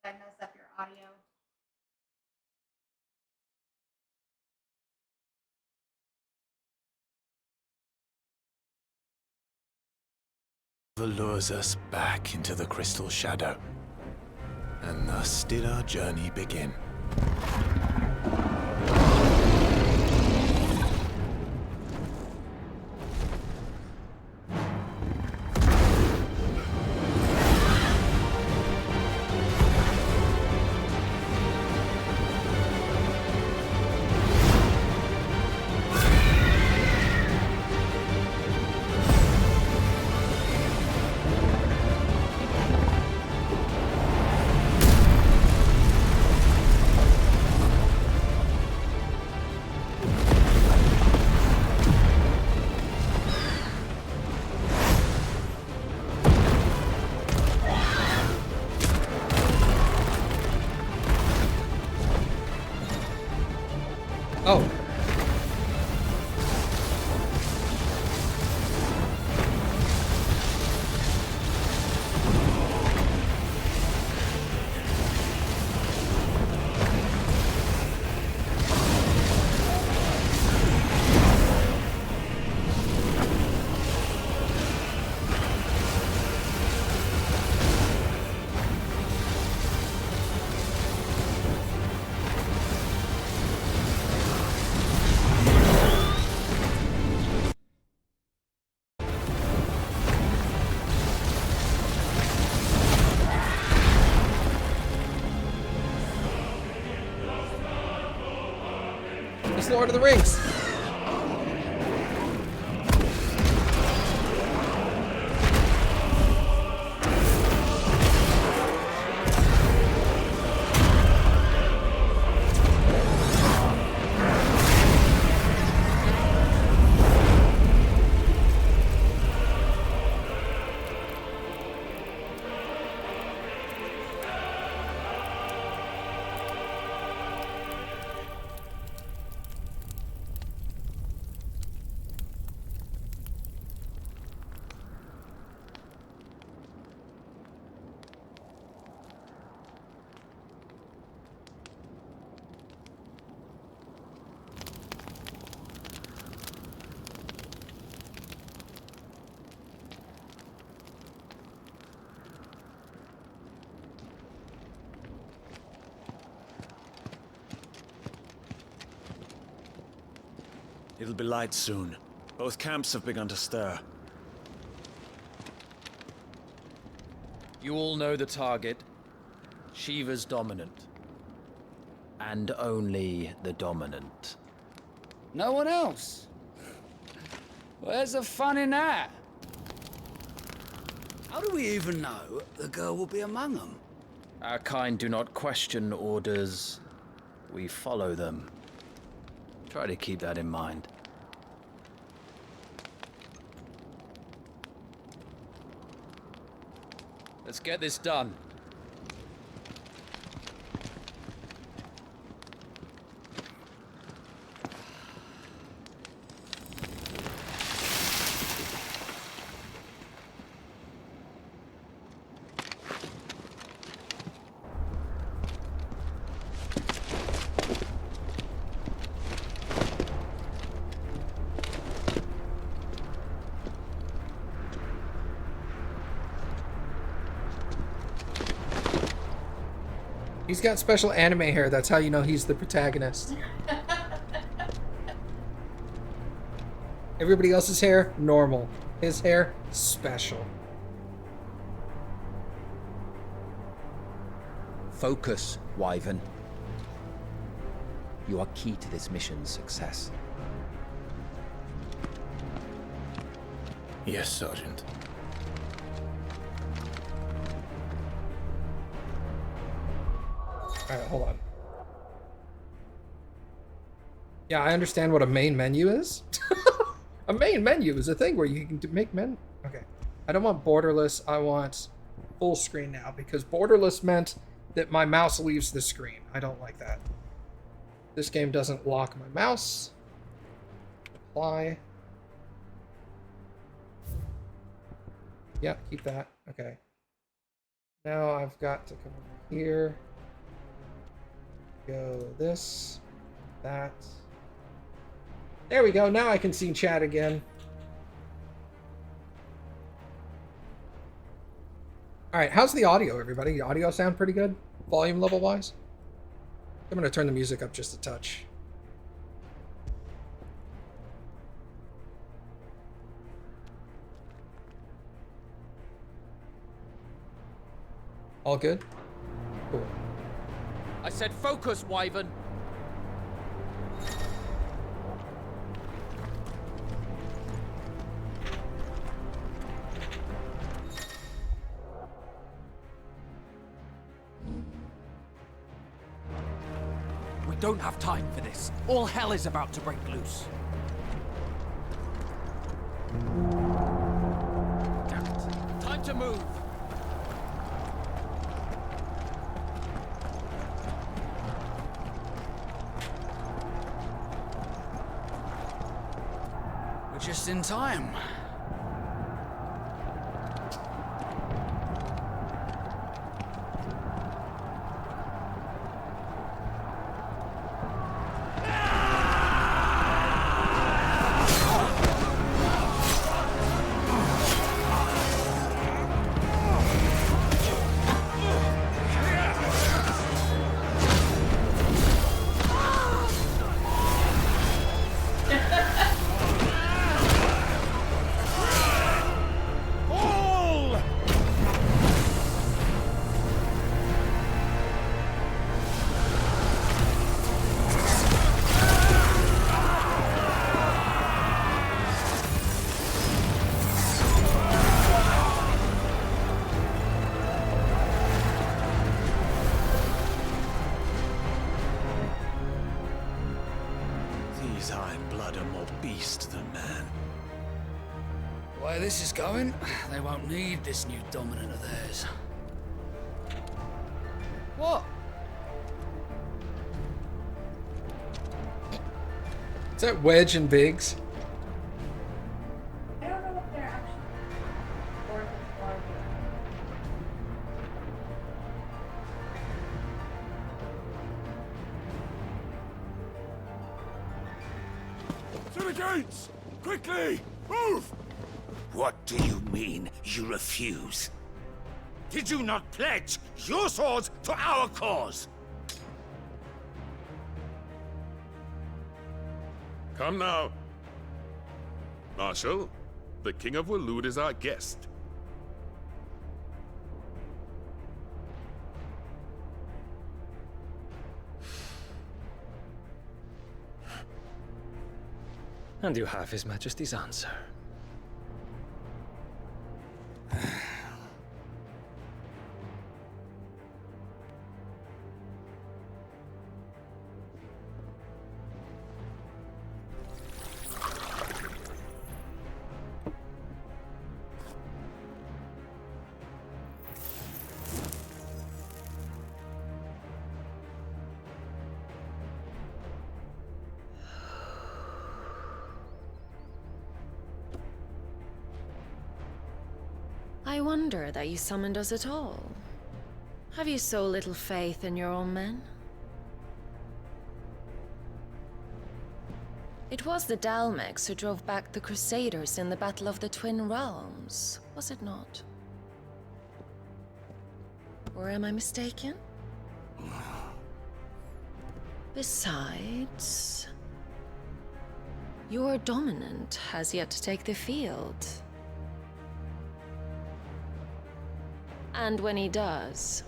Did I mess up your audio? Lures us back into the crystal shadow, and thus did our journey begin. Oh. It's Lord of the Rings. It'll be light soon. Both camps have begun to stir. You all know the target. Shiva's dominant. And only the dominant. No one else? Where's the fun in that? How do we even know the girl will be among them? Our kind do not question orders. We follow them. Try to keep that in mind. Let's get this done. He's got special anime hair. That's how you know he's the protagonist. Everybody else's hair, normal. His hair, special. Focus, Wyvern. You are key to this mission's success. Yes, Sergeant. Alright, hold on. Yeah, I understand what a main menu is. A main menu is a thing where you can make men. Okay. I don't want borderless. I want full screen now because borderless meant that my mouse leaves the screen. I don't like that. This game doesn't lock my mouse. Apply. Yeah, keep that. Okay. Now I've got to come over here. Go this, that. There we go. Now I can see chat again. All right, how's the audio, everybody? The audio sound pretty good, volume level wise? I'm gonna turn the music up just a touch. All good? Cool. I said focus, Wyvern. We don't have time for this. All hell is about to break loose. Damn it. Time to move. We're just in time. These Iron Blood are more beast than man. The way this is going, they won't need this new dominant of theirs. What? Is that Wedge and Biggs? I don't know what they're actually working for. To the gates! Quickly! Move! What do you mean, you refuse? Did you not pledge your swords to our cause? Come now. Marshal, the King of Waloed is our guest. And you have His Majesty's answer. I wonder that you summoned us at all. Have you so little faith in your own men? It was the Dalmex who drove back the Crusaders in the Battle of the Twin Realms, was it not? Or am I mistaken? Besides, your dominant has yet to take the field. And when he does,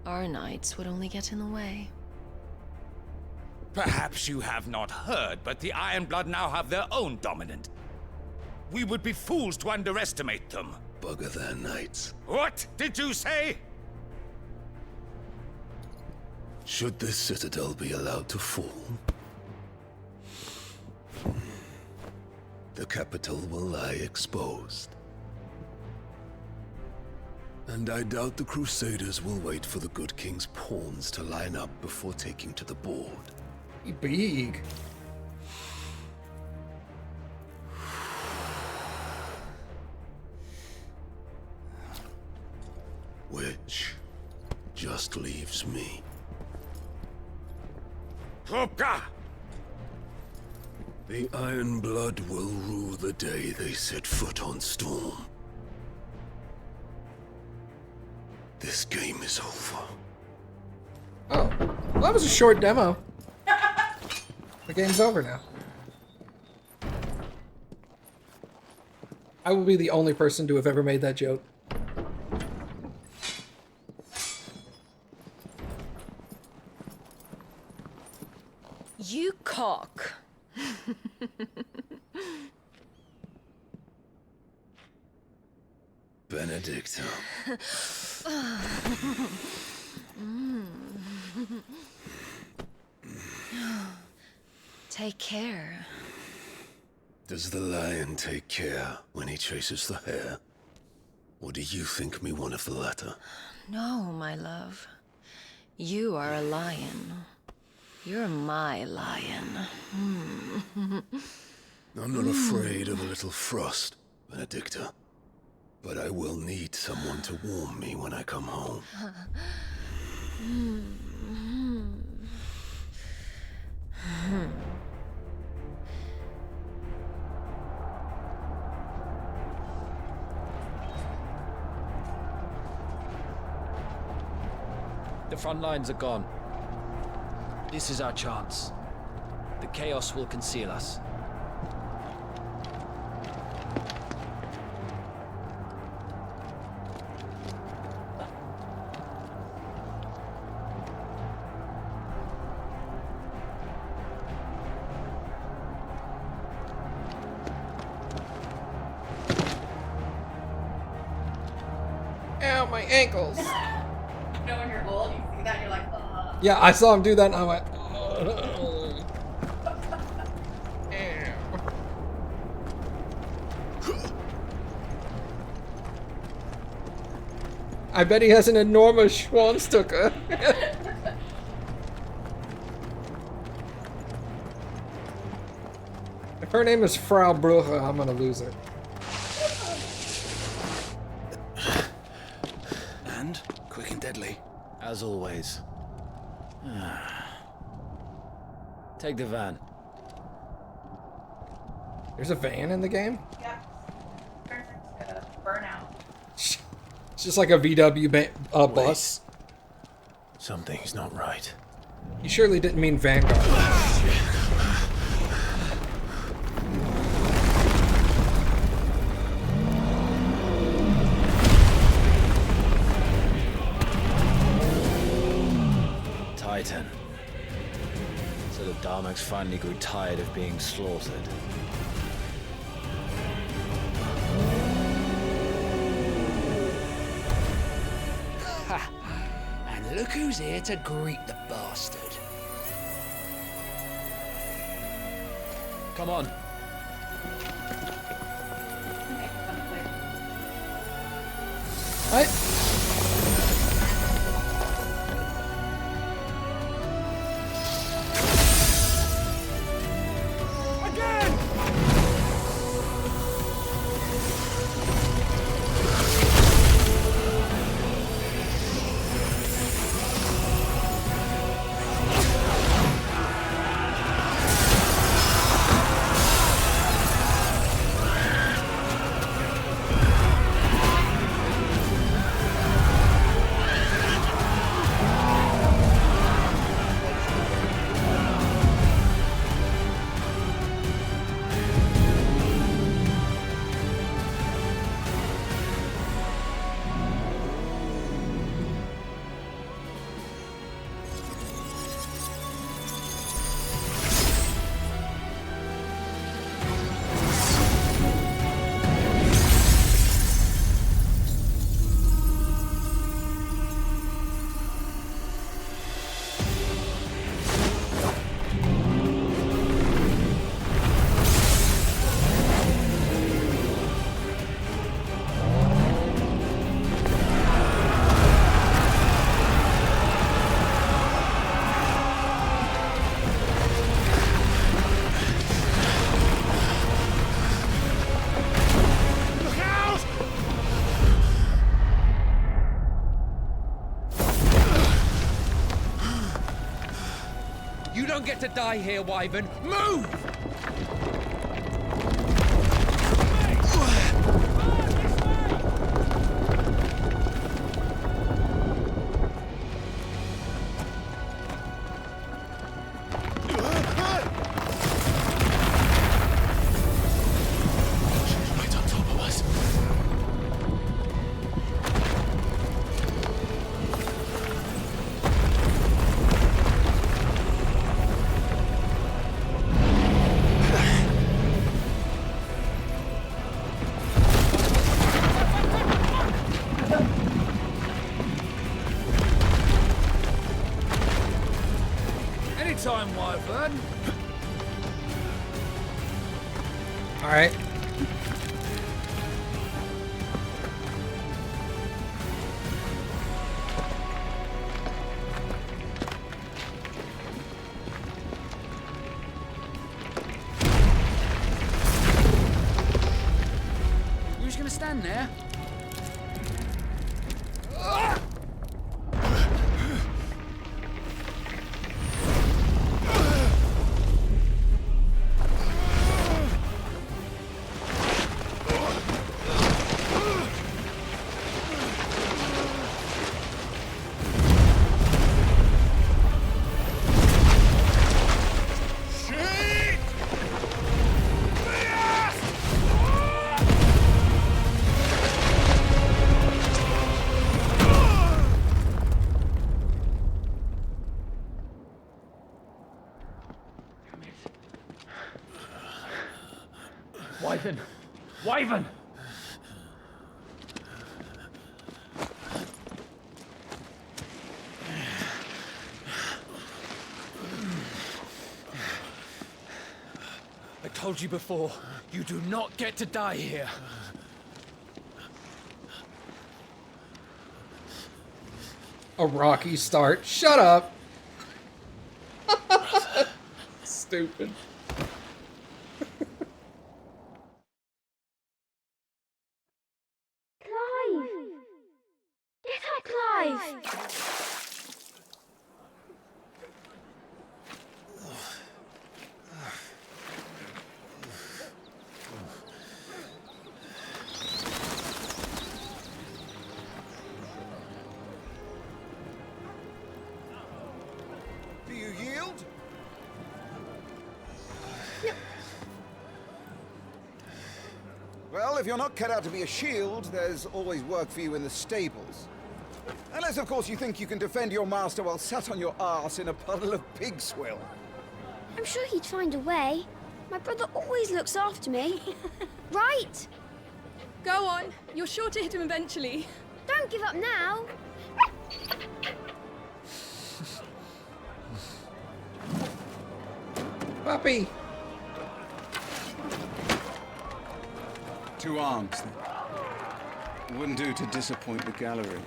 our knights would only get in the way. Perhaps you have not heard, but the Iron Blood now have their own dominant. We would be fools to underestimate them. Bugger their knights. What did you say? Should this citadel be allowed to fall, the capital will lie exposed. And I doubt the Crusaders will wait for the good king's pawns to line up before taking to the board. Big. Which just leaves me. Hopka! The Iron Blood will rue the day they set foot on Storm. This game is over. Oh, well, that was a short demo. The game's over now. I will be the only person to have ever made that joke. You cock. Benedicta. Take care. Does the lion take care when he chases the hare? Or do you think me one of the latter? No, my love. You are a lion. You're my lion. I'm not afraid of a little frost, Benedicta. But I will need someone to warm me when I come home. The front lines are gone. This is our chance. The chaos will conceal us. Ow, my ankles. You know when you're old, you see that, and you're like, ugh. Yeah, I saw him do that and I went, I bet he has an enormous Schwanstucker. If her name is Frau Brugge, I'm gonna lose it. And quick and deadly. As always. Take the van. There's a van in the game? Yep. Turns into burnout. It's just like a VW bus. Something's not right. You surely didn't mean Vanguard. Titan. So the Darmaks finally grew tired of being slaughtered. And look who's here to greet the bastard. Come on. Okay, I'm clear. What? don't get to die here, Wyvern. Move! Right on top of us. Anytime, Wyvern. All right. You just gonna stand there? Wyvern! Wyvern! I told you before, you do not get to die here. A rocky start. Shut up. Stupid. Clive! Little Clive! Do you yield? Well, if you're not cut out to be a shield, there's always work for you in the stables. Unless, of course, you think you can defend your master while sat on your arse in a puddle of pig swill. I'm sure he'd find a way. My brother always looks after me. Right? Go on. You're sure to hit him eventually. Don't give up now. Puppy. Two arms, then. Wouldn't do to disappoint the gallery.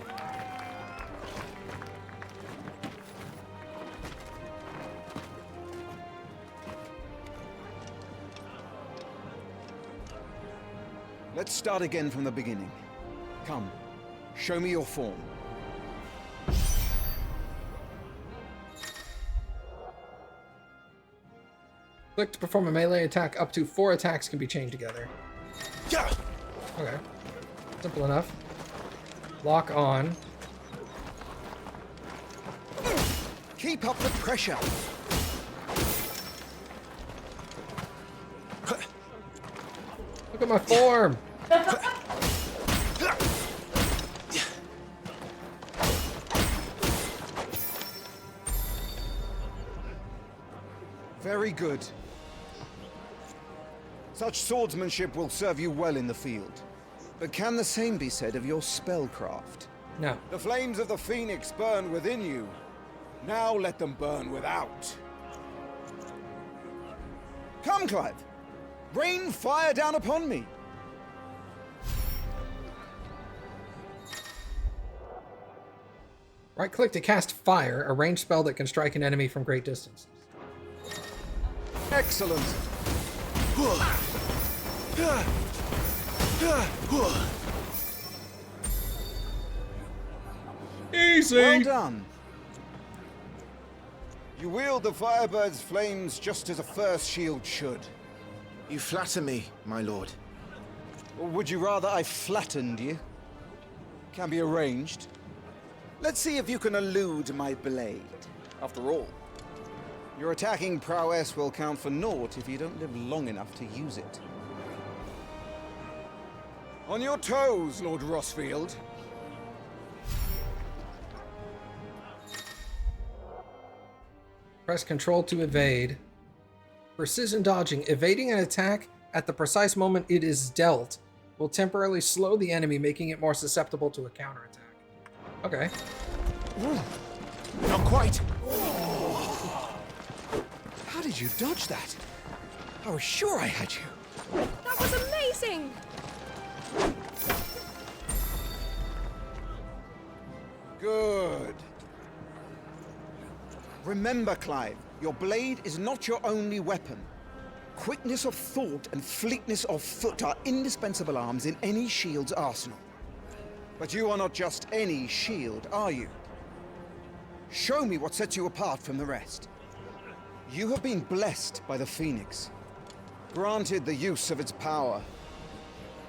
Let's start again from the beginning. Come, show me your form. Click to perform a melee attack. Up to 4 attacks can be chained together. Yeah. Okay. Simple enough. Lock on. Keep up the pressure. Look at my form. Very good. Such swordsmanship will serve you well in the field. But can the same be said of your spellcraft? No. The flames of the Phoenix burn within you. Now let them burn without. Come, Clive. Rain fire down upon me. Right click to cast fire, a ranged spell that can strike an enemy from great distance. Excellent. Easy. Well done. You wield the Firebird's flames just as a first shield should. You flatter me, my lord. Or would you rather I flattened you? Can be arranged. Let's see if you can elude my blade. After all, your attacking prowess will count for naught if you don't live long enough to use it. On your toes, Lord Rossfield. Press Control to evade. Precision dodging. Evading an attack at the precise moment it is dealt will temporarily slow the enemy, making it more susceptible to a counterattack. Okay. Not quite. How did you dodge that? I was sure I had you. That was amazing! Good. Remember, Clive, your blade is not your only weapon. Quickness of thought and fleetness of foot are indispensable arms in any shield's arsenal. But you are not just any shield, are you? Show me what sets you apart from the rest. You have been blessed by the Phoenix, granted the use of its power.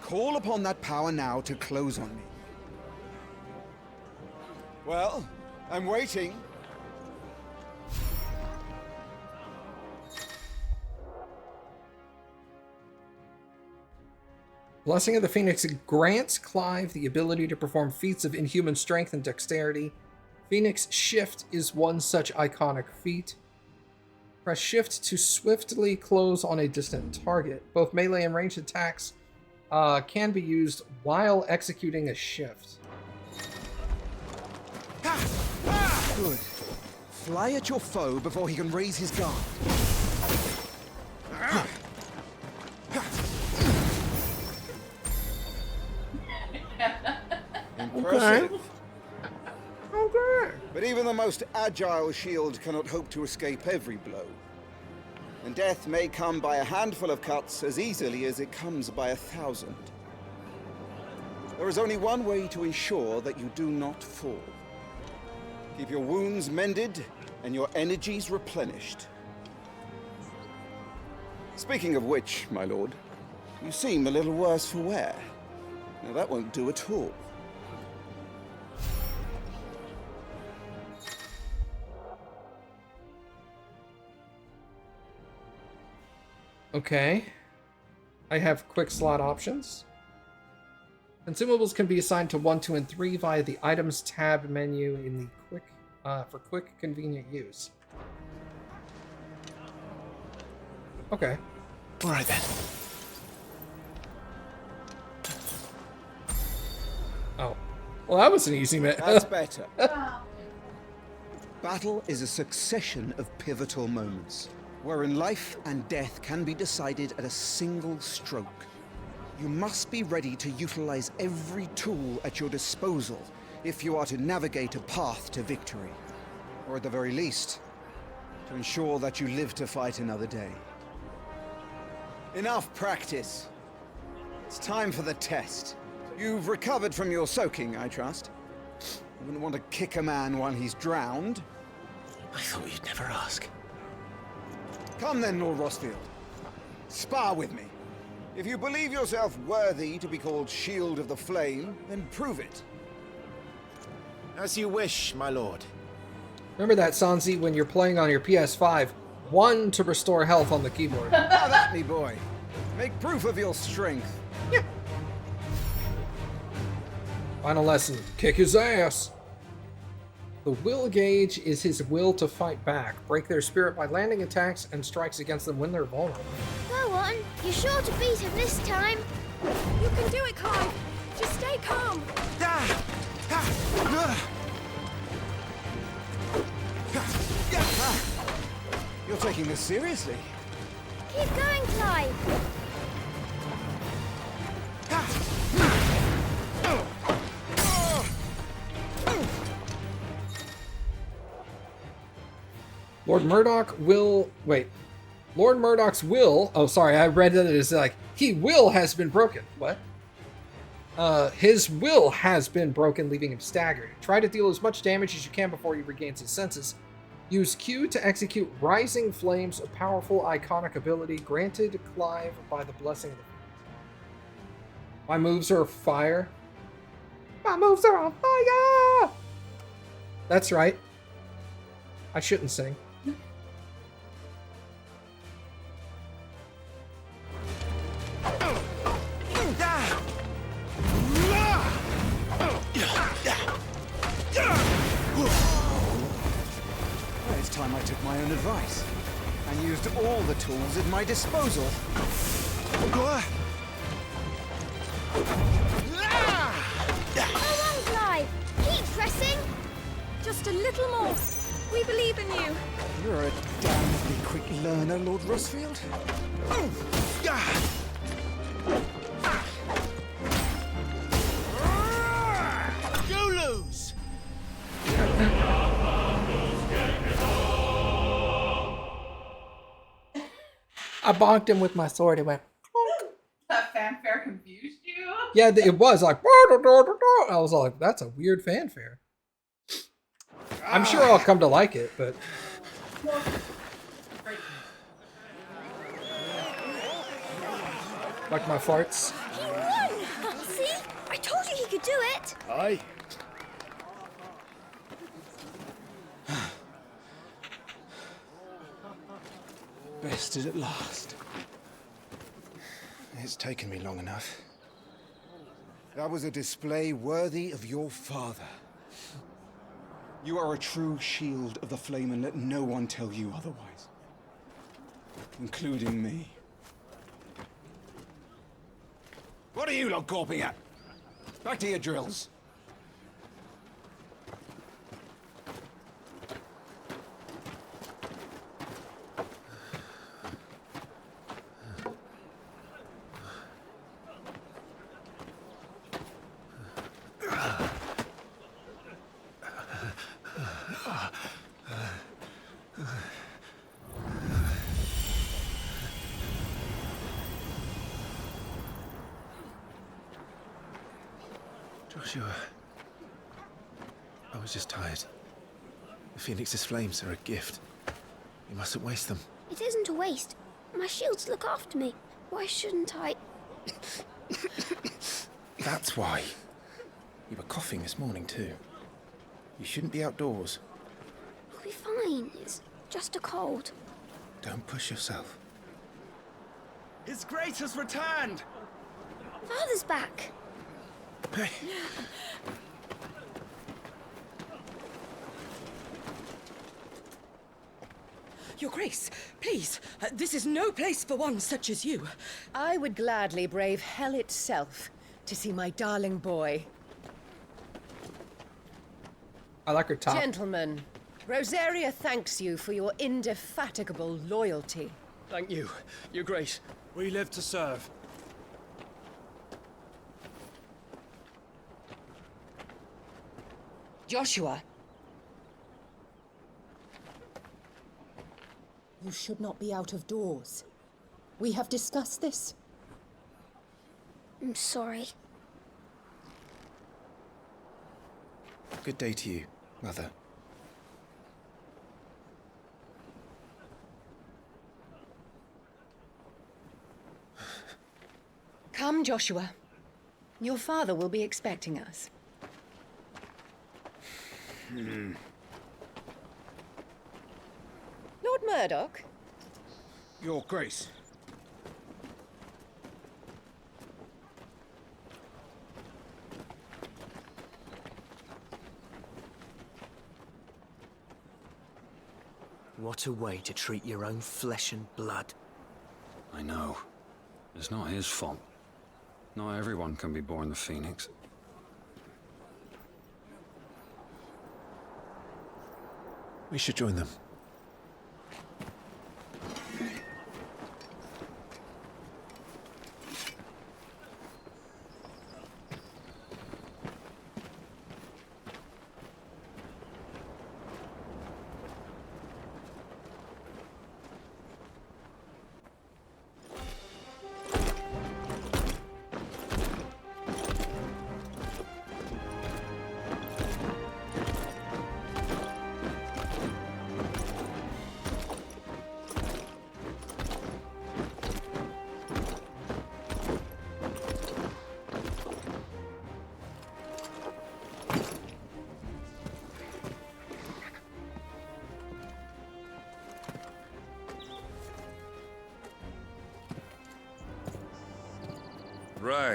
Call upon that power now to close on me. Well, I'm waiting. Blessing of the Phoenix grants Clive the ability to perform feats of inhuman strength and dexterity. Phoenix Shift is one such iconic feat. Press Shift to swiftly close on a distant target. Both melee and ranged attacks can be used while executing a shift. Good. Fly at your foe before he can raise his guard. Impressive. Okay. But even the most agile shield cannot hope to escape every blow. And death may come by a handful of cuts as easily as it comes by 1,000. There is only one way to ensure that you do not fall. Keep your wounds mended and your energies replenished. Speaking of which, my lord, you seem a little worse for wear. Now that won't do at all. Okay. I have quick slot options. Consumables can be assigned to 1, 2, and 3 via the Items tab menu in the quick for quick, convenient use. Okay. All right then. Oh. Well, that was an easy That's better. Battle is a succession of pivotal moments, wherein life and death can be decided at a single stroke. You must be ready to utilize every tool at your disposal if you are to navigate a path to victory, or at the very least, to ensure that you live to fight another day. Enough practice. It's time for the test. You've recovered from your soaking, I trust. You wouldn't want to kick a man while he's drowned. I thought you'd never ask. Come then, Lord Rossfield. Spar with me. If you believe yourself worthy to be called Shield of the Flame, then prove it. As you wish, my lord. Remember that, Sanzi, when you're playing on your PS5, 1 to restore health on the keyboard. Have at me, boy. Make proof of your strength. Yeah. Final lesson, kick his ass. The will gauge is his will to fight back. Break their spirit by landing attacks and strikes against them when they're vulnerable. Go on, you're sure to beat him this time. You can do it, Clive. Just stay calm. You're taking this seriously. Keep going, Clive. Lord Murdoch will... Wait. Lord Murdoch's will... Oh, sorry, I read that it is like, he will has been broken. What? His will has been broken, leaving him staggered. Try to deal as much damage as you can before he regains his senses. Use Q to execute Rising Flames, a powerful iconic ability granted Clive by the Blessing of the Phoenix. My moves are fire. My moves are on fire! That's right. I shouldn't sing. It's time I took my own advice and used all the tools at my disposal. Go on, Clive! Keep pressing! Just a little more. We believe in you. You're a damnably quick learner, Lord Rusfield. You lose! I bonked him with my sword. It went. That fanfare confused you? Yeah, it was like. I was like, that's a weird fanfare. I'm sure I'll come to like it, but. Like my farts. He won! See? I told you he could do it! Aye. Bested at last. It's taken me long enough. That was a display worthy of your father. You are a true shield of the flame, and let no one tell you otherwise. Including me. What are you lot gawping at? Back to your drills. Joshua, I was just tired. The Phoenix's flames are a gift. You mustn't waste them. It isn't a waste. My shields look after me. Why shouldn't I? That's why. You were coughing this morning too. You shouldn't be outdoors. I'll be fine. It's just a cold. Don't push yourself. His Grace has returned! Father's back. Hey. Your Grace, please, this is no place for one such as you. I would gladly brave hell itself to see my darling boy. I like her top. Gentlemen, Rosaria thanks you for your indefatigable loyalty. Thank you, Your Grace. We live to serve. Joshua. You should not be out of doors. We have discussed this. I'm sorry. Good day to you, Mother. Come, Joshua. Your father will be expecting us. Lord Murdoch? Your Grace. What a way to treat your own flesh and blood. I know. It's not his fault. Not everyone can be born the Phoenix. We should join them.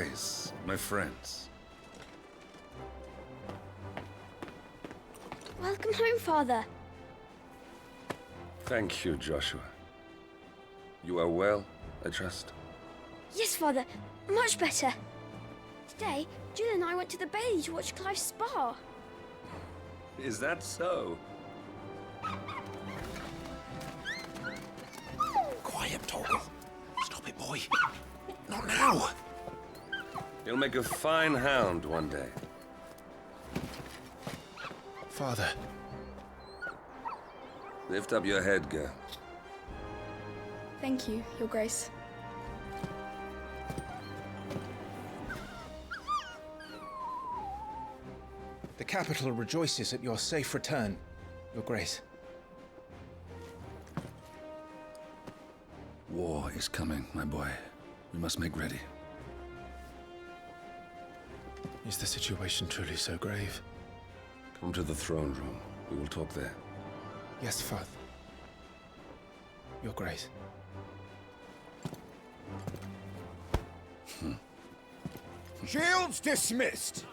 Arise, my friends. Welcome home, Father. Thank you, Joshua. You are well, I trust? Yes, Father. Much better. Today, Jill and I went to the Bailey to watch Clive's spa. Is that so? Quiet, Torgal. Stop it, boy. Not now. You'll make a fine hound one day. Father. Lift up your head, girl. Thank you, Your Grace. The capital rejoices at your safe return, Your Grace. War is coming, my boy. We must make ready. Is the situation truly so grave? Come to the throne room. We will talk there. Yes, Father. Your Grace. Shields dismissed.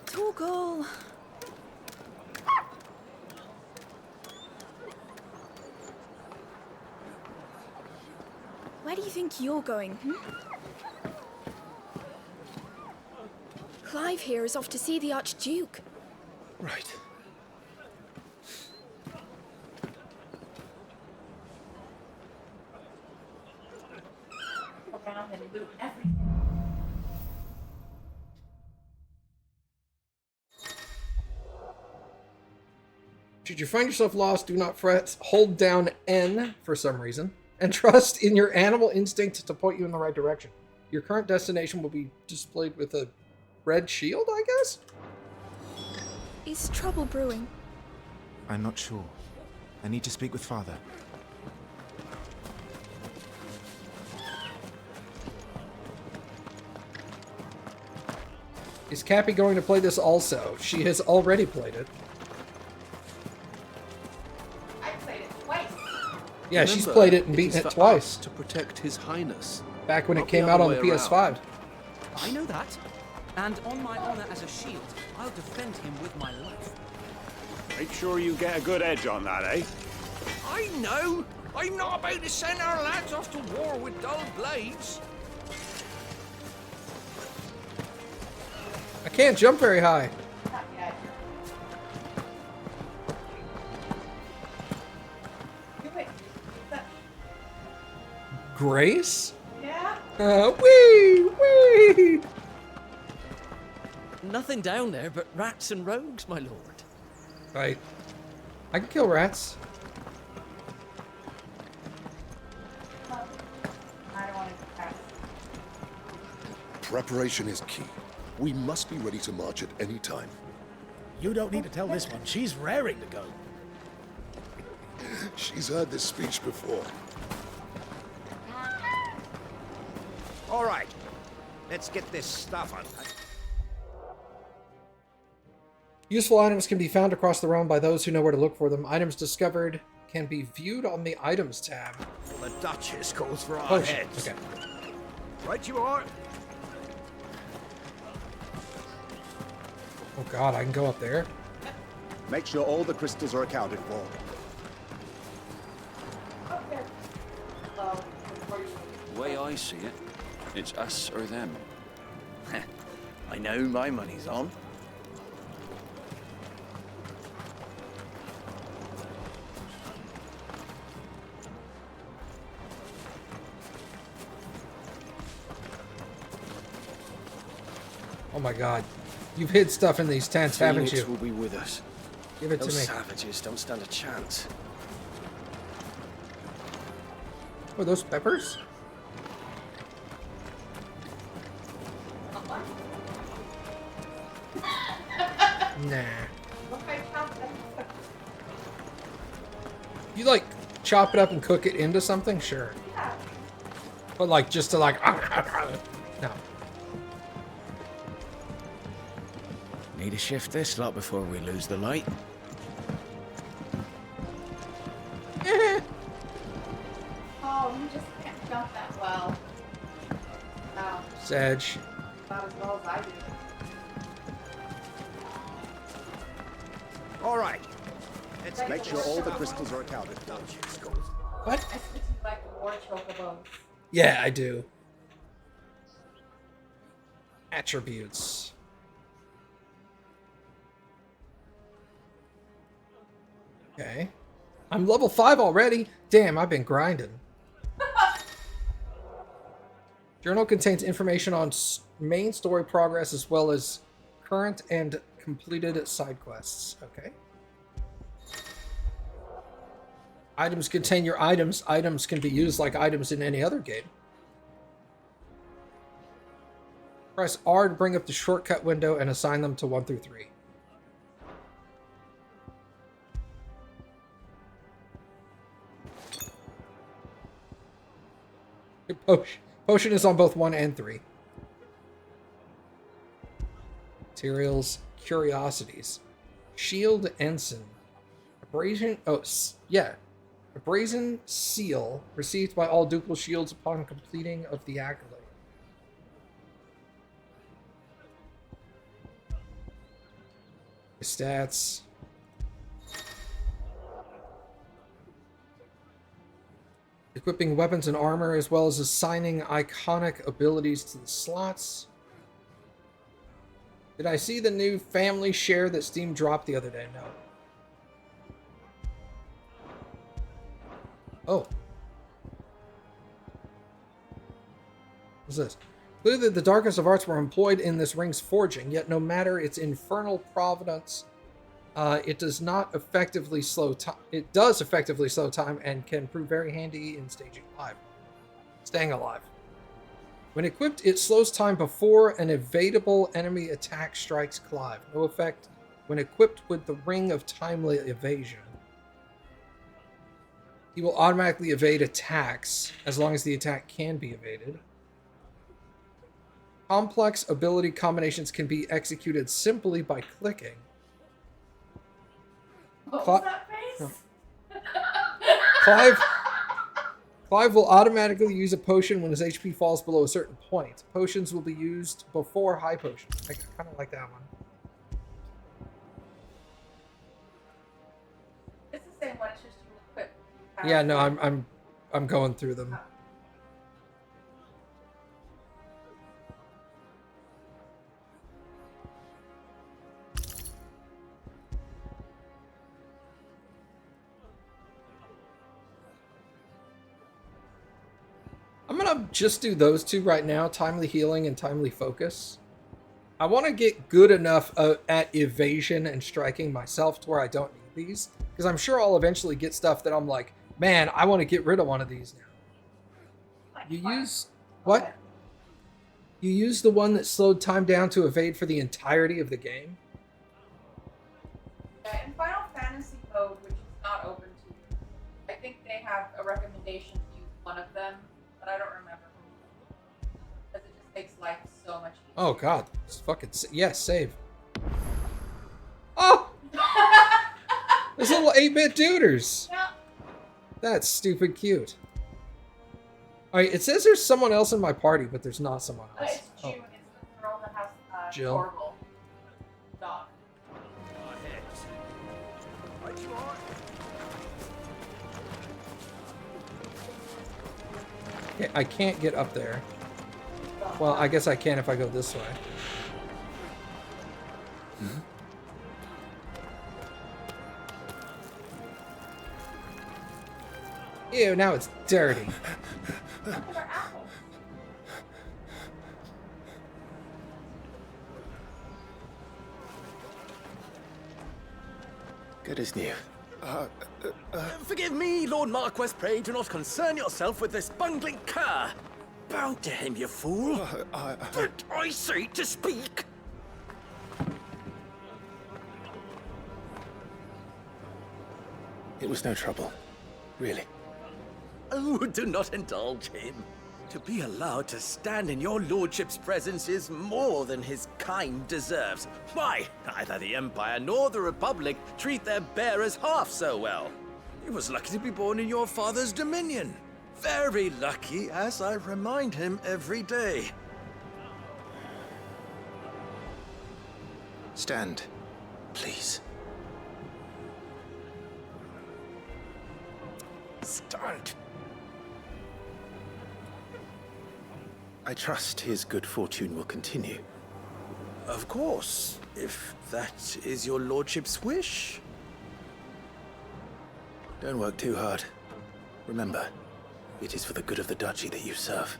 Torgal. Where do you think you're going, Clive here is off to see the Archduke. Right. Around and loot everything. Should you find yourself lost, do not fret. Hold down N for some reason, and trust in your animal instinct to point you in the right direction. Your current destination will be displayed with a red shield, I guess? Is trouble brewing? I'm not sure. I need to speak with Father. Is Cappy going to play this also? She has already played it. I played it twice. Yeah, she's played it and beaten it twice. To protect His Highness. Back when it came out on the PS5. I know that. And on my honor as a shield, I'll defend him with my life. Make sure you get a good edge on that, eh? I know! I'm not about to send our lads off to war with dull blades. I can't jump very high. Not yet. Do it. Grace? Yeah? Wee! Wee! Nothing down there but rats and rogues, my lord. Right. I can kill rats. I don't want to pass. Preparation is key. We must be ready to march at any time. You don't need to tell this one. She's raring to go. She's heard this speech before. All right. Let's get this stuff unpacked. Useful items can be found across the realm by those who know where to look for them. Items discovered can be viewed on the Items tab. Well, the Duchess calls for our Oh, shit. heads. Okay. Right you are. Oh god, I can go up there. Make sure all the crystals are accounted for. The way I see it, it's us or them. I know my money's on. Oh my god. You've hid stuff in these tents, haven't you? Phoenix will be with us. Give it to Those me. savages don't stand a chance. Are those peppers? Nah. You like chop it up and cook it into something? Sure. Yeah. But like just to like no. Need to shift this lot before we lose the light. Oh, you just can't jump that well. Wow. Sedge. Not as well as I do. All right. Let's make sure all the crystals are accounted for. What? I think you like the war chocobos. Yeah, I do. Attributes. Okay. I'm level 5 already? Damn, I've been grinding. Journal contains information on main story progress as well as current and completed side quests. Okay. Items contain your items. Items can be used like items in any other game. Press R to bring up the shortcut window and assign them to 1 through 3. Potion is on both 1 and 3. Materials, curiosities. Shield ensign. Abrasion, a brazen seal received by all ducal shields upon completing of the accolade. Stats. Equipping weapons and armor, as well as assigning iconic abilities to the slots. Did I see the new family share that Steam dropped the other day? No. Oh. What's this? Clearly the darkest of arts were employed in this ring's forging, yet no matter its infernal providence, it does not effectively slow time. It does effectively slow time and can prove very handy in staying alive. When equipped, it slows time before an evadable enemy attack strikes Clive. No effect when equipped with the Ring of Timely Evasion. He will automatically evade attacks as long as the attack can be evaded. Complex ability combinations can be executed simply by clicking. What was that face? Clive will automatically use a potion when his HP falls below a certain point. Potions will be used before high potions. I kind of like that one. It's the same one. It's just you equip. Yeah, no, I'm going through them. I'm gonna just do those two right now, Timely Healing and Timely Focus. I want to get good enough at evasion and striking myself to where I don't need these, because I'm sure I'll eventually get stuff that I'm like, man, I want to get rid of one of these now. You use... What? You use the one that slowed time down to evade for the entirety of the game? Yeah, in Final Fantasy mode, which is not open to you, I think they have a recommendation to use one of them. I don't remember. Because it just makes life so much easier. Oh god. It's fucking... Yes, save. Oh! Those little 8-bit duders. Yeah. That's stupid cute. Alright, it says there's someone else in my party, but there's not someone else. It's June. It's the girl that has Jill. Orville. Dog. I can't get up there. Well, I guess I can if I go this way. Ew, now it's dirty. Good as new. Forgive me, Lord Marquess, pray do not concern yourself with this bungling cur. Bow to him, you fool. Don't I say to speak? It was no trouble. Really. Oh, do not indulge him. To be allowed to stand in your lordship's presence is more than his kind deserves. Why, neither the Empire nor the Republic treat their bearers half so well. He was lucky to be born in your father's dominion. Very lucky, as I remind him every day. Stand, please. Stand. I trust his good fortune will continue. Of course, if that is your lordship's wish. Don't work too hard. Remember, it is for the good of the duchy that you serve.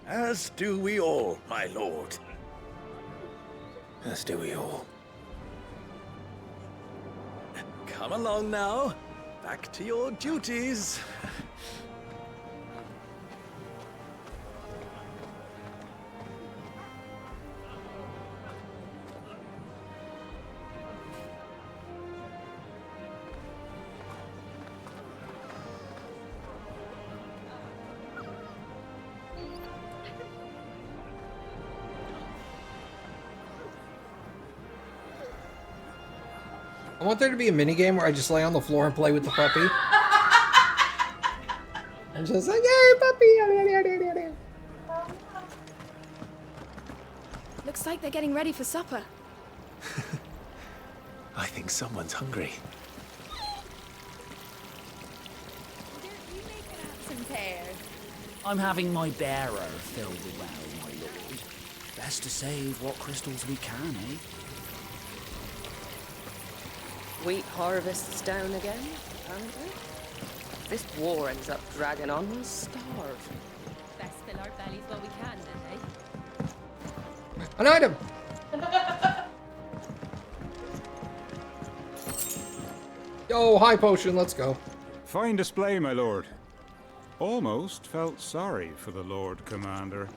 As do we all, my lord. As do we all. Come along now. Back to your duties. I want there to be a minigame where I just lay on the floor and play with the puppy. I'm just like, yay, puppy! Looks like they're getting ready for supper. I think someone's hungry. I'm having my bearer filled well, my lord. Best to save what crystals we can, eh? Wheat harvests down again, apparently. If this war ends up dragging on, we'll starve. Best fill our bellies while we can, then, eh? An item! Yo, high potion, let's go. Fine display, my lord. Almost felt sorry for the Lord Commander.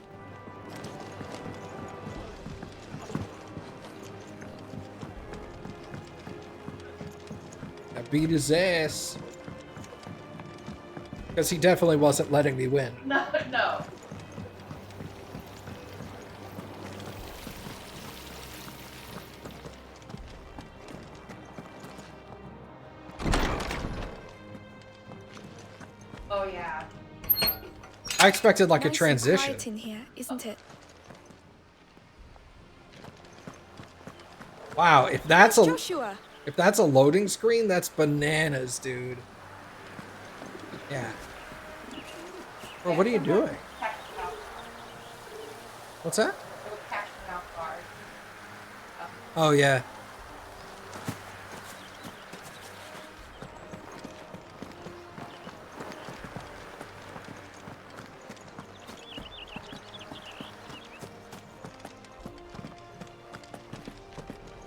I beat his ass. Because he definitely wasn't letting me win. No, no. Oh yeah. I expected like a Nice and transition. quiet in here, isn't it? Wow, if that's a Joshua. if that's a loading screen, that's bananas, dude. Yeah. Bro, what are you doing? What's that? Oh yeah.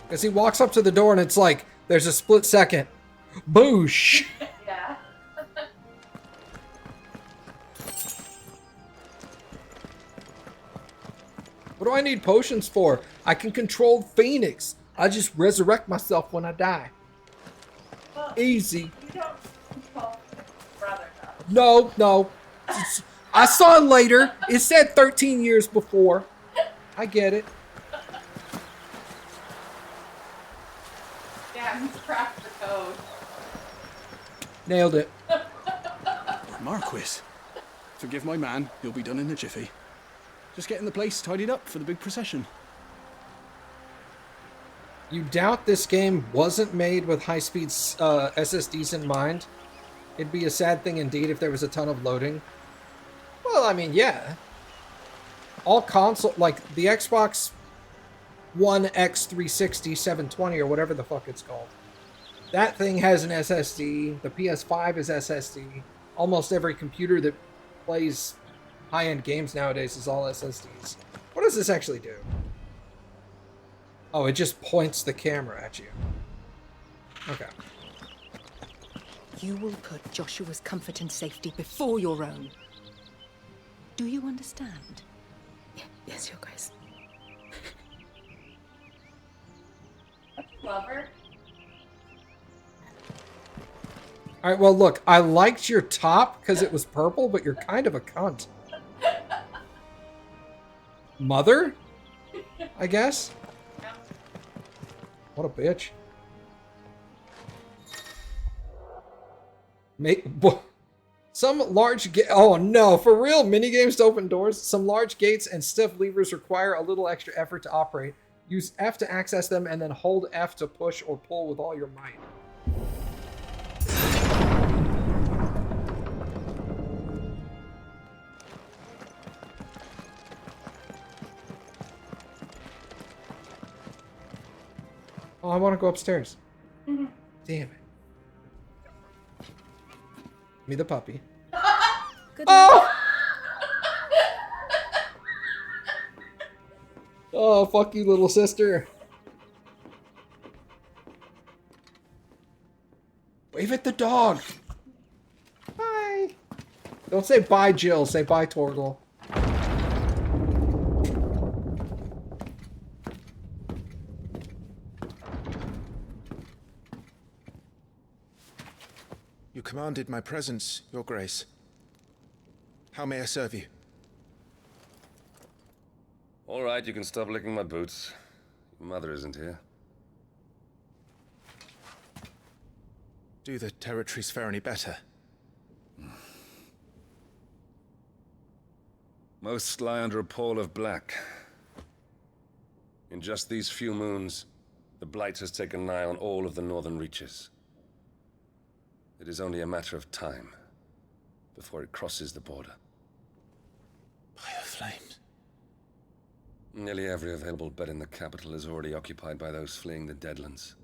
Because he walks up to the door and it's like, there's a split second. Boosh! Yeah. What do I need potions for? I can control Phoenix. I just resurrect myself when I die. Well, Easy. You don't control his brother, though. No. I saw it later. It said 13 years before. I get it. Yeah, he's cracked the code. Nailed it. Marquis, forgive my man. He'll be done in a jiffy. Just getting the place tidied up for the big procession. You doubt this game wasn't made with high-speed SSDs in mind? It'd be a sad thing indeed if there was a ton of loading. Well, I mean, yeah. All console, like the Xbox One X360 720 or whatever the fuck it's called. That thing has an SSD. The PS5 is SSD. Almost every computer that plays high-end games nowadays is all SSDs. What does this actually do? Oh, it just points the camera at you. Okay. You will put Joshua's comfort and safety before your own. Do you understand? Yes, Your Grace. Clever. Alright, well look, I liked your top because it was purple, but you're kind of a cunt. mother, I guess. What a bitch. Some large oh no, for real, minigames to open doors. Some large gates and stiff levers require a little extra effort to operate. Use F to access them and then hold F to push or pull with all your might. Oh, I want to go upstairs. Damn it. Me the puppy. Good Oh! Oh, fuck you, little sister. Wave at the dog. Bye. Don't say bye, Jill. Say bye, Torgal. You commanded my presence, Your Grace. How may I serve you? All right, you can stop licking my boots. Your mother isn't here. Do the territories fare any better? Most lie under a pall of black. In just these few moons, the Blight has taken nigh on all of the northern reaches. It is only a matter of time before it crosses the border. By the flames. Nearly every available bed in the capital is already occupied by those fleeing the Deadlands.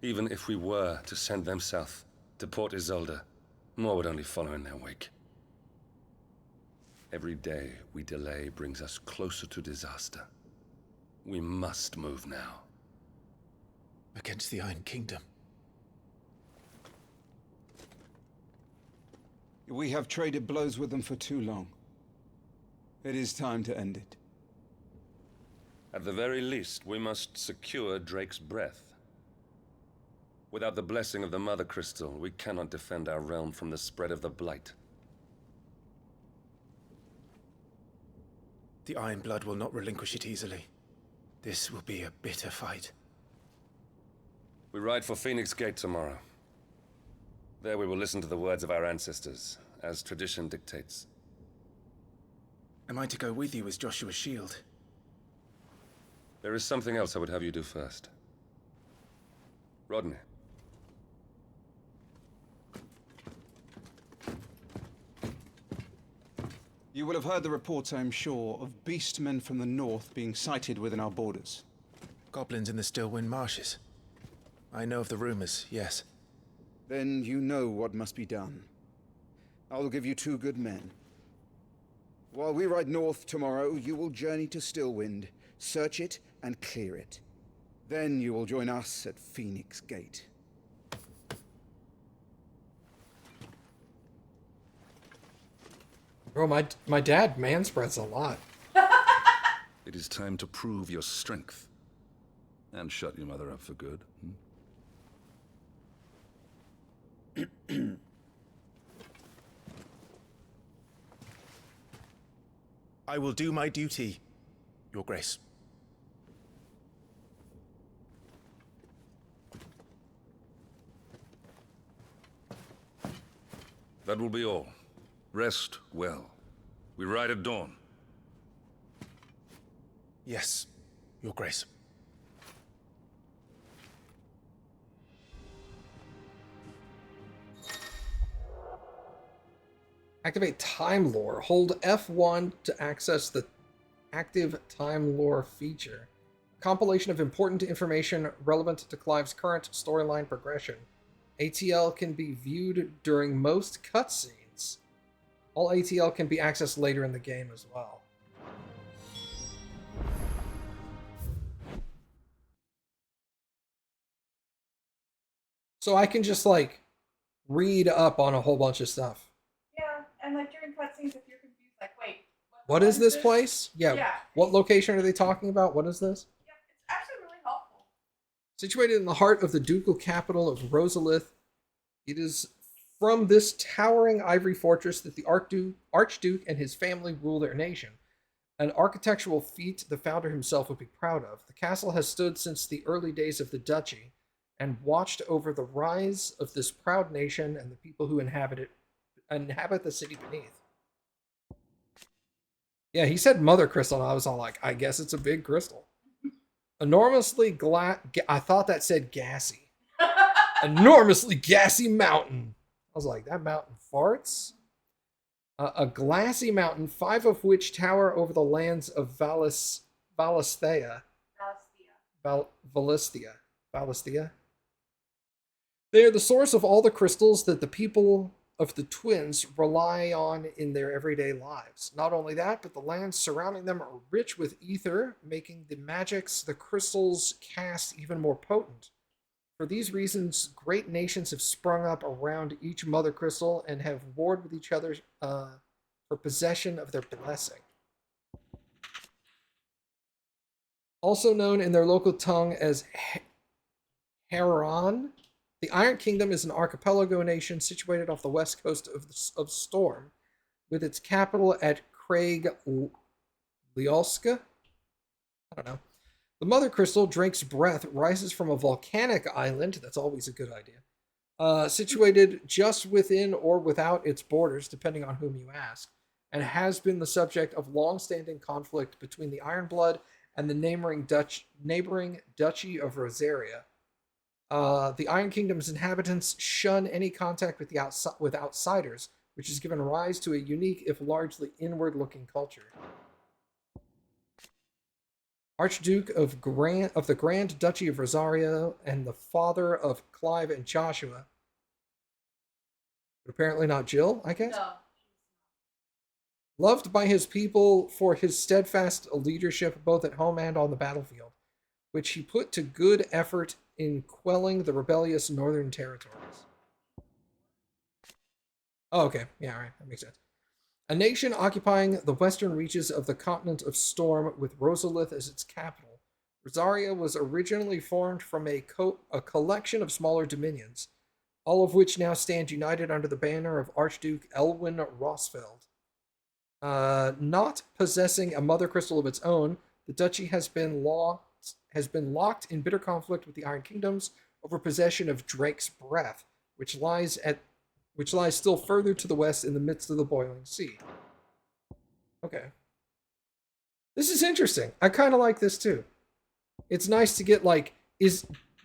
Even if we were to send them south to Port Isolde, more would only follow in their wake. Every day we delay brings us closer to disaster. We must move now. Against the Iron Kingdom. We have traded blows with them for too long. It is time to end it. At the very least, we must secure Drake's breath. Without the blessing of the Mother Crystal, we cannot defend our realm from the spread of the Blight. The Iron Blood will not relinquish it easily. This will be a bitter fight. We ride for Phoenix Gate tomorrow. There we will listen to the words of our ancestors, as tradition dictates. Am I to go with you as Joshua's shield? There is something else I would have you do first. Rodney. You will have heard the reports, I am sure, of beastmen from the north being sighted within our borders. Goblins in the Stillwind Marshes. I know of the rumors, yes. Then you know what must be done. I will give you 2 good men. While we ride north tomorrow, you will journey to Stillwind, search it, and clear it. Then you will join us at Phoenix Gate. Bro, my dad manspreads a lot. It is time to prove your strength. And shut your mother up for good. I will do my duty, Your Grace. That will be all. Rest well. We ride at dawn. Yes, Your Grace. Activate Time Lore. Hold F1 to access the Active Time Lore feature. Compilation of important information relevant to Clive's current storyline progression. ATL can be viewed during most cutscenes. All ATL can be accessed later in the game as well. So I can just, like, read up on a whole bunch of stuff. Yeah, and like during cutscenes, if you're confused, like, wait, What is this place? Yeah. What location are they talking about? What is this? Yeah, it's actually really helpful. Situated in the heart of the ducal capital of Rosalith, it is from this towering ivory fortress that the Archduke and his family rule their nation. An architectural feat the founder himself would be proud of. The castle has stood since the early days of the duchy and watched over the rise of this proud nation and the people who inhabit the city beneath. Yeah, he said mother crystal, and I was all like, I guess it's a big crystal. Enormously I thought that said gassy. Enormously gassy mountain. I was like, that mountain farts? A glassy mountain, 5 of which tower over the lands of Valisthea. Valisthea. They are the source of all the crystals that the people of the twins rely on in their everyday lives. Not only that, but the lands surrounding them are rich with ether, making the magics the crystals cast even more potent. For these reasons, great nations have sprung up around each mother crystal and have warred with each other for possession of their blessing. Also known in their local tongue as Heron, the Iron Kingdom is an archipelago nation situated off the west coast of Storm, with its capital at Craig Lioska. I don't know. The Mother Crystal, Drake's Breath, rises from a volcanic island, that's always a good idea, situated just within or without its borders, depending on whom you ask, and has been the subject of long-standing conflict between the Ironblood and the neighboring Duchy of Rosaria. The Iron Kingdom's inhabitants shun any contact with outsiders, which has given rise to a unique, if largely inward-looking culture. Archduke of the Grand Duchy of Rosario and the father of Clive and Joshua. But apparently not Jill, I guess? No. Loved by his people for his steadfast leadership both at home and on the battlefield, which he put to good effort in quelling the rebellious northern territories. Oh, okay. Yeah, all right. That makes sense. A nation occupying the western reaches of the continent of Storm with Rosalith as its capital, Rosaria was originally formed from a collection of smaller dominions, all of which now stand united under the banner of Archduke Elwin Rosfeld. Not possessing a mother crystal of its own, the duchy has been locked in bitter conflict with the Iron Kingdoms over possession of Drake's Breath, which lies still further to the west in the midst of the boiling sea. Okay. This is interesting. I kind of like this too. It's nice to get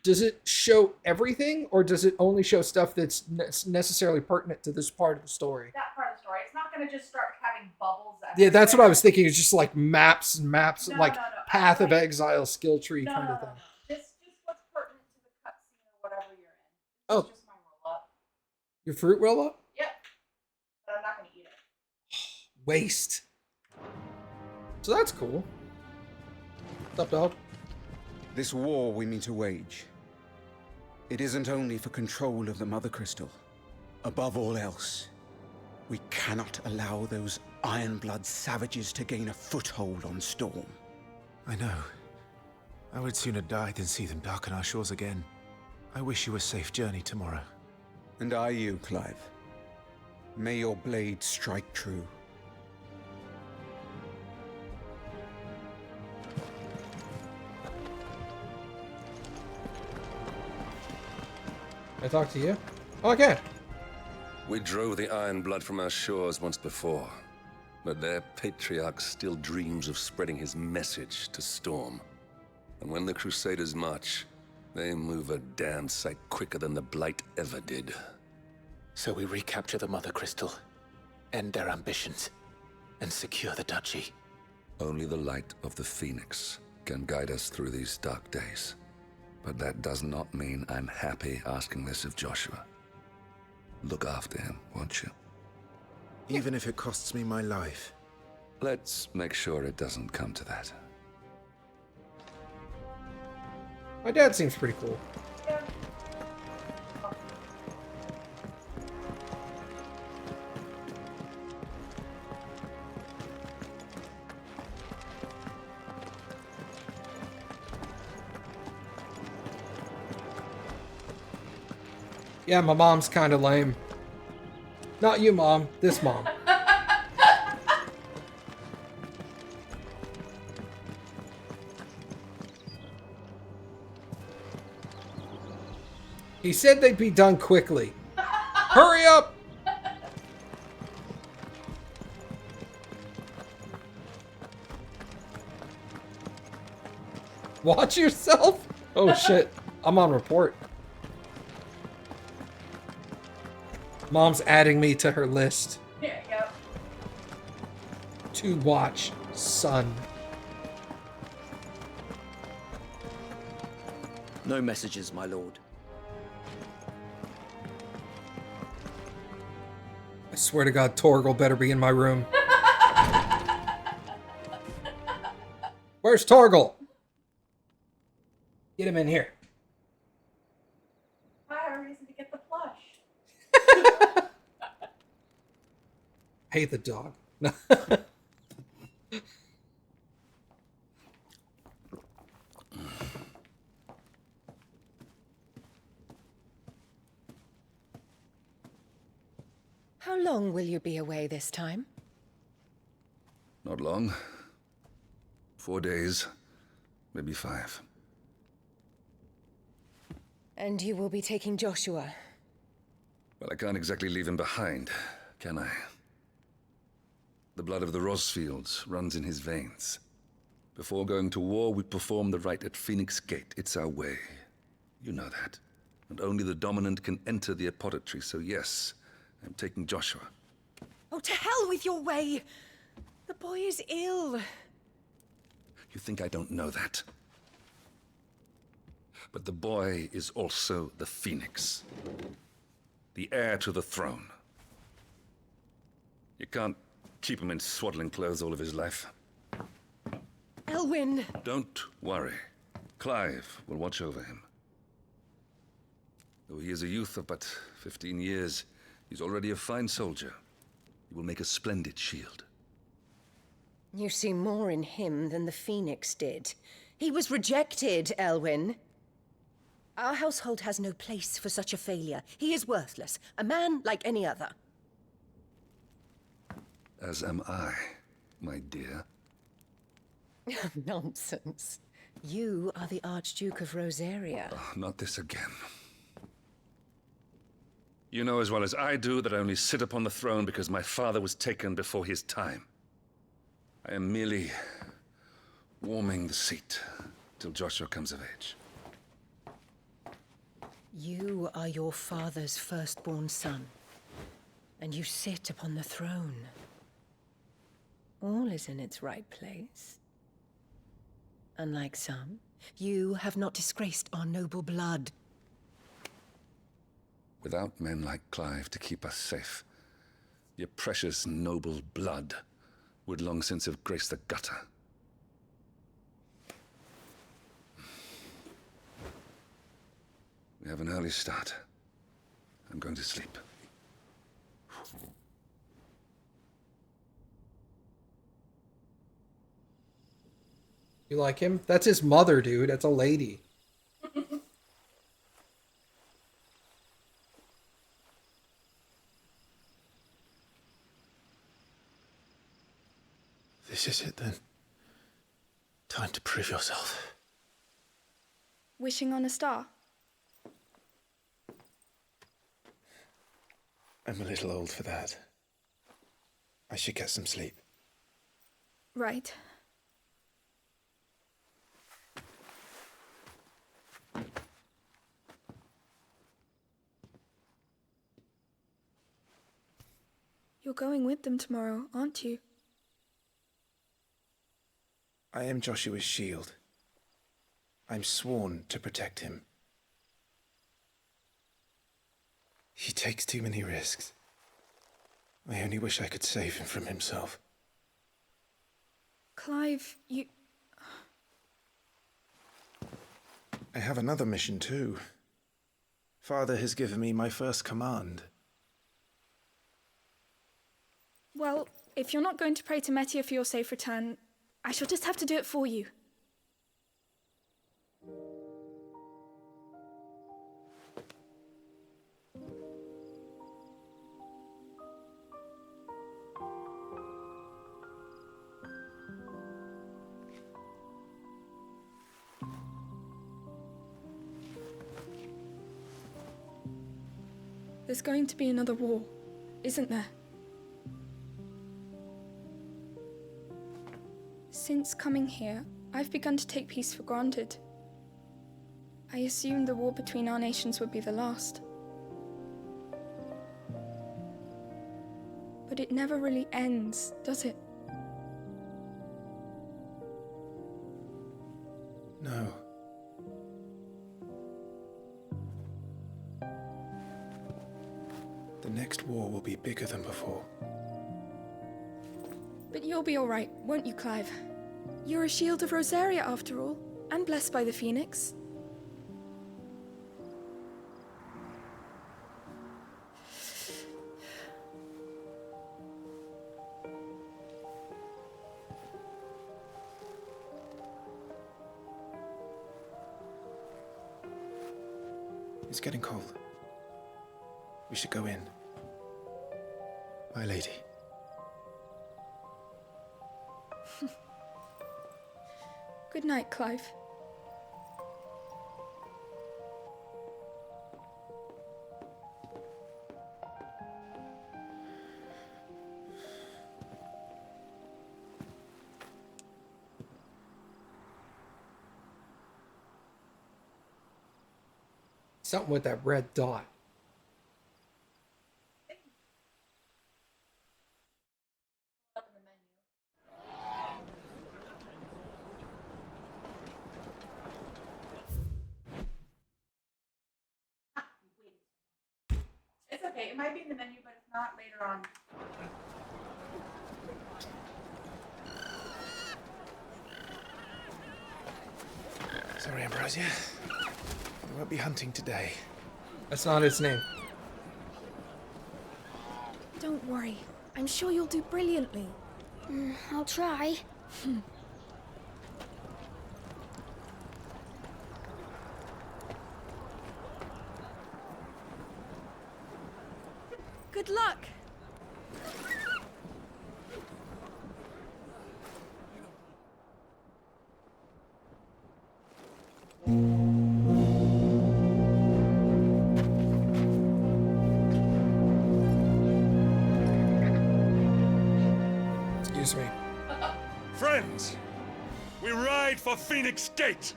does it show everything, or does it only show stuff that's necessarily pertinent to this part of the story? That part of the story. It's not going to just start having bubbles. Yeah, that's what I was thinking. It's just like maps and maps, no, Path of Exile, skill tree kind of thing. Just what's pertinent to the cutscene or whatever you're in. Oh. Just my roll up. Your fruit roll up? Yep. But I'm not going to eat it. Waste. So that's cool. What's up, dog? This war we mean to wage, it isn't only for control of the Mother Crystal. Above all else, we cannot allow those Ironblood savages to gain a foothold on Storm. I know. I would sooner die than see them darken our shores again. I wish you a safe journey tomorrow. And I you, Clive. May your blade strike true. Can I talk to you? Oh, I can. We drove the Ironblood from our shores once before, but their patriarch still dreams of spreading his message to Storm. And when the Crusaders march, they move a damn sight quicker than the Blight ever did. So we recapture the Mother Crystal, end their ambitions, and secure the duchy. Only the light of the Phoenix can guide us through these dark days. But that does not mean I'm happy asking this of Joshua. Look after him, won't you? Even if it costs me my life. Let's make sure it doesn't come to that. My dad seems pretty cool. Yeah, my mom's kind of lame. Not you, Mom. This mom. He said they'd be done quickly. Hurry up! Watch yourself? Oh shit. I'm on report. Mom's adding me to her list. Yeah, yep. To watch, son. No messages, my lord. I swear to God, Torgal better be in my room. Where's Torgal? Get him in here. I have a reason to get the plush. Hey, the dog. How long will you be away this time? Not long. 4 days, maybe 5. And you will be taking Joshua? Well, I can't exactly leave him behind, can I? The blood of the Rosfields runs in his veins. Before going to war, we perform the rite at Phoenix Gate. It's our way. You know that. And only the dominant can enter the apothecary, so yes, I'm taking Joshua. Oh, to hell with your way! The boy is ill. You think I don't know that? But the boy is also the Phoenix. The heir to the throne. You can't keep him in swaddling clothes all of his life. Elwyn! Don't worry. Clive will watch over him. Though he is a youth of but 15 years, he's already a fine soldier. He will make a splendid shield. You see more in him than the Phoenix did. He was rejected, Elwyn. Our household has no place for such a failure. He is worthless, a man like any other. As am I, my dear. Nonsense. You are the Archduke of Rosaria. Oh, not this again. You know as well as I do that I only sit upon the throne because my father was taken before his time. I am merely warming the seat till Joshua comes of age. You are your father's firstborn son, and you sit upon the throne. All is in its right place. Unlike some, you have not disgraced our noble blood. Without men like Clive to keep us safe, your precious noble blood would long since have graced the gutter. We have an early start. I'm going to sleep. You like him? That's his mother, dude. That's a lady. This is it then. Time to prove yourself. Wishing on a star? I'm a little old for that. I should get some sleep. Right. You're going with them tomorrow, aren't you? I am Joshua's shield. I'm sworn to protect him. He takes too many risks. I only wish I could save him from himself. Clive, you... I have another mission too. Father has given me my first command. Well, if you're not going to pray to Metia for your safe return, I shall just have to do it for you. There's going to be another war, isn't there? Since coming here, I've begun to take peace for granted. I assumed the war between our nations would be the last. But it never really ends, does it? No. The next war will be bigger than before. But you'll be all right, won't you, Clive? You're a shield of Rosaria, after all, and blessed by the Phoenix. It's getting cold. We should go in. My lady. Good night, Clive. Something with that red dot. It's okay. It might be in the menu, but it's not later on. Sorry, Ambrosia. We won't be hunting today. That's not his name. Don't worry. I'm sure you'll do brilliantly. I'll try. Good luck! Excuse me. Friends, we ride for Phoenix Gate.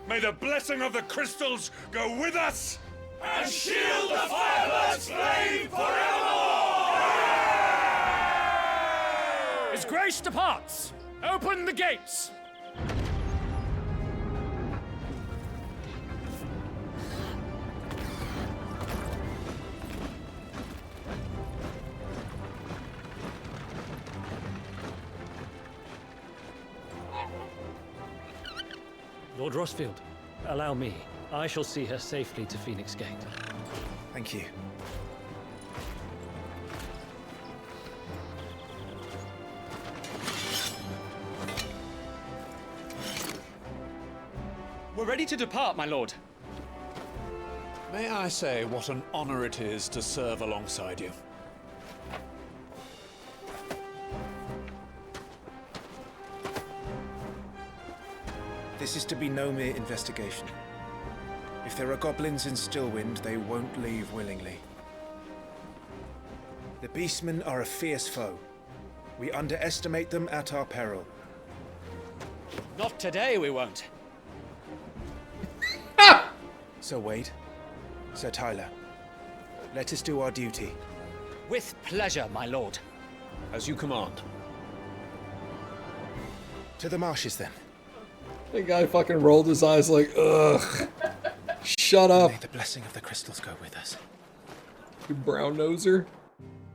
May the blessing of the crystals go with us And shield the firebird's flame forevermore! As grace departs, open the gates! Lord Rossfield, allow me. I shall see her safely to Phoenix Gate. Thank you. We're ready to depart, my lord. May I say what an honor it is to serve alongside you? This is to be no mere investigation. If there are goblins in Stillwind, they won't leave willingly. The Beastmen are a fierce foe. We underestimate them at our peril. Not today, we won't. Sir Wade, Sir Tyler, let us do our duty. With pleasure, my lord. As you command. To the marshes, then. The guy fucking rolled his eyes like, ugh. Shut up. May the blessing of the crystals go with us. You brown noser.